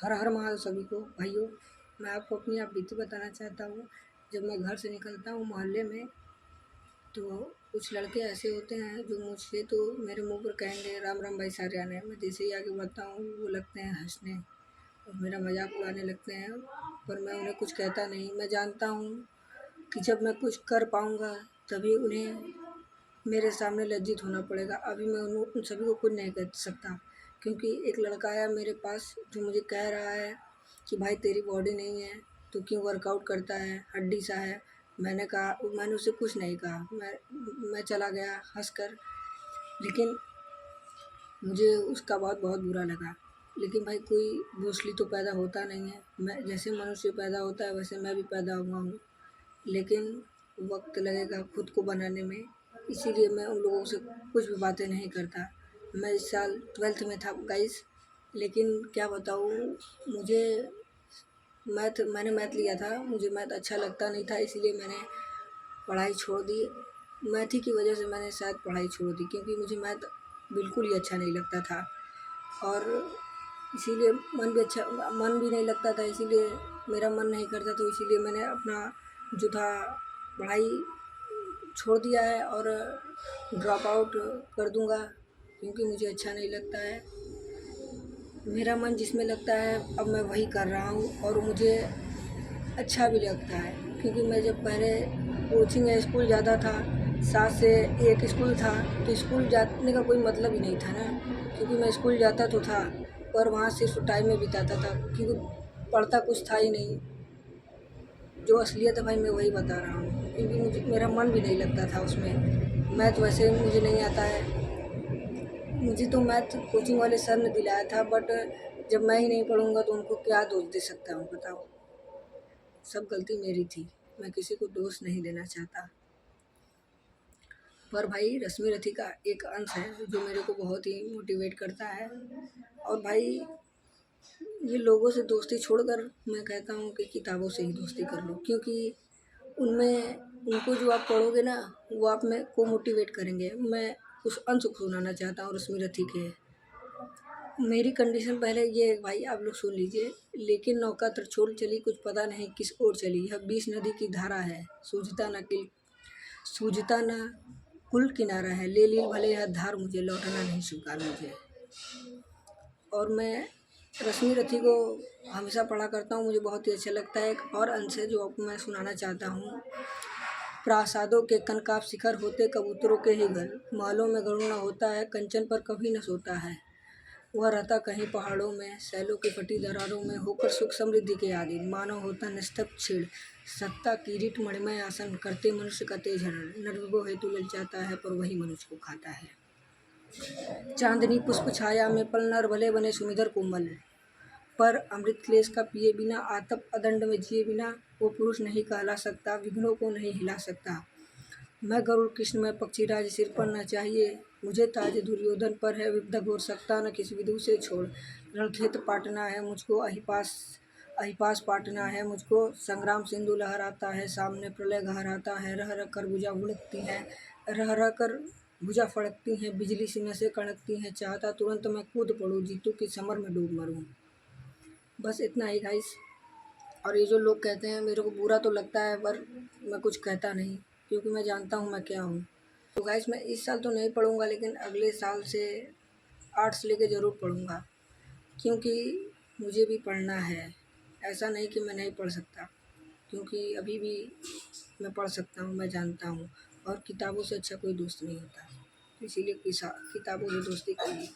हर हर महादेव सभी को भाइयों। मैं आपको अपनी आप बीती बताना चाहता हूँ। जब मैं घर से निकलता हूँ मोहल्ले में, तो कुछ लड़के ऐसे होते हैं जो मुझसे तो मेरे मुंह पर कहेंगे राम राम भाई सारियाने। मैं जैसे ही आगे बढ़ता हूँ वो लगते हैं हंसने और मेरा मजाक उड़ाने लगते हैं, पर मैं उन्हें कुछ कहता नहीं। मैं जानता हूँ कि जब मैं कुछ कर पाऊँगा तभी उन्हें मेरे सामने लज्जित होना पड़ेगा। अभी मैं उन सभी को कुछ नहीं कह सकता, क्योंकि एक लड़का आया मेरे पास जो मुझे कह रहा है कि भाई तेरी बॉडी नहीं है, तू क्यों वर्कआउट करता है, हड्डी सा है। मैंने उसे कुछ नहीं कहा, मैं चला गया हंसकर। लेकिन मुझे उसका बात बहुत बुरा लगा। लेकिन भाई कोई भोसली तो पैदा होता नहीं है। मैं जैसे मनुष्य पैदा होता है वैसे मैं भी पैदा हुआ हूँ, लेकिन वक्त लगेगा खुद को बनाने में। इसीलिए मैं उन लोगों से कुछ भी बातें नहीं करता। मैं इस साल 12th में था गाइस, लेकिन क्या बताऊँ, मुझे मैंने मैथ लिया था, मुझे मैथ अच्छा लगता नहीं था, इसीलिए मैंने पढ़ाई छोड़ दी। मैथ ही की वजह से मैंने शायद पढ़ाई छोड़ दी, क्योंकि मुझे मैथ बिल्कुल ही अच्छा नहीं लगता था। और इसीलिए मन भी नहीं लगता था, इसीलिए मेरा मन नहीं करता, तो इसीलिए मैंने अपना जो था पढ़ाई छोड़ दिया है और ड्रॉप आउट कर दूँगा, क्योंकि मुझे अच्छा नहीं लगता है। मेरा मन जिसमें लगता है अब मैं वही कर रहा हूँ और मुझे अच्छा भी लगता है, क्योंकि मैं जब पहले कोचिंग या स्कूल जाता था, 7 से 1 स्कूल था, तो स्कूल जाने का कोई मतलब ही नहीं था ना, क्योंकि मैं स्कूल जाता तो था पर वहाँ सिर्फ टाइम में बिताता था, क्योंकि पढ़ता कुछ था ही नहीं। जो असलियत है भाई मैं वही बता रहा हूँ, क्योंकि मेरा मन भी नहीं लगता था उसमें। मैथ वैसे मुझे नहीं आता है, मुझे तो मैथ कोचिंग वाले सर ने दिलाया था, बट जब मैं ही नहीं पढ़ूँगा तो उनको क्या दोष दे सकता हूँ बताओ। सब गलती मेरी थी, मैं किसी को दोष नहीं देना चाहता। पर भाई रश्मि रथी का एक अंश है जो मेरे को बहुत ही मोटिवेट करता है। और भाई ये लोगों से दोस्ती छोड़कर मैं कहता हूँ कि किताबों से ही दोस्ती कर लो, क्योंकि उनमें उनको जो आप पढ़ोगे ना वो आप में को मोटिवेट करेंगे। मैं कुछ अंश सुनाना चाहता हूँ रश्मि रथी के। मेरी कंडीशन पहले ये है भाई, आप लोग सुन लीजिए। लेकिन नौका त्रिशूल चली, कुछ पता नहीं किस ओर चली, यह 20 नदी की धारा है, सूझता ना कुल किनारा है, ले ली भले यह धार मुझे, लौटना नहीं स्वीकार मुझे। और मैं रश्मि रथी को हमेशा पढ़ा करता हूँ, मुझे बहुत ही अच्छा लगता है। एक और अंश है जो आपको मैं सुनाना चाहता हूँ। प्रासादों के कनकाब शिखर होते कबूतरों के ही घर, महलों में गरुड़ न होता है, कंचन पर कभी न सोता है। वह रहता कहीं पहाड़ों में, सैलों की फटी दरारों में, होकर सुख समृद्धि के आदि, मानव होता निस्तब्ध क्षीण, सत्ता किरीट मणिमय आसन, करते मनुष्य का तेज हरण, नरविभो हेतु ललचाता है पर वही मनुष्य को खाता है। चांदनी पुष्प छाया में पल नर भले बने सुमिधर कोमल, पर अमृत क्लेश का पिए बिना, आतप अदंड में जिए बिना, वो पुरुष नहीं कहला सकता, विघ्नों को नहीं हिला सकता। मैं गरुड़ कृष्ण में पक्षीराज सिर पर न चाहिए, मुझे ताज दुर्योधन पर है, विद्या घोर सकता न किस विदु से छोड़। रणखेत पाटना है मुझको, अहिपास पाटना है मुझको, संग्राम सिंधु लहराता है, सामने प्रलय गहराता है, रह रह कर भुजा उड़कती हैं, रह रह कर भुजा फड़कती हैं, बिजली सी नसें कड़कती हैं, चाहता तुरंत मैं कूद पड़ूँ, जीतू की समर में डूब मरूँ। बस इतना ही गाइस। और ये जो लोग कहते हैं मेरे को बुरा तो लगता है, पर मैं कुछ कहता नहीं, क्योंकि मैं जानता हूँ मैं क्या हूँ। तो गाइस मैं इस साल तो नहीं पढ़ूँगा, लेकिन अगले साल से आर्ट्स लेके ज़रूर पढ़ूँगा, क्योंकि मुझे भी पढ़ना है। ऐसा नहीं कि मैं नहीं पढ़ सकता, क्योंकि अभी भी मैं पढ़ सकता हूँ, मैं जानता हूँ। और किताबों से अच्छा कोई दोस्त नहीं होता, इसीलिए किताबों से दोस्ती करिए।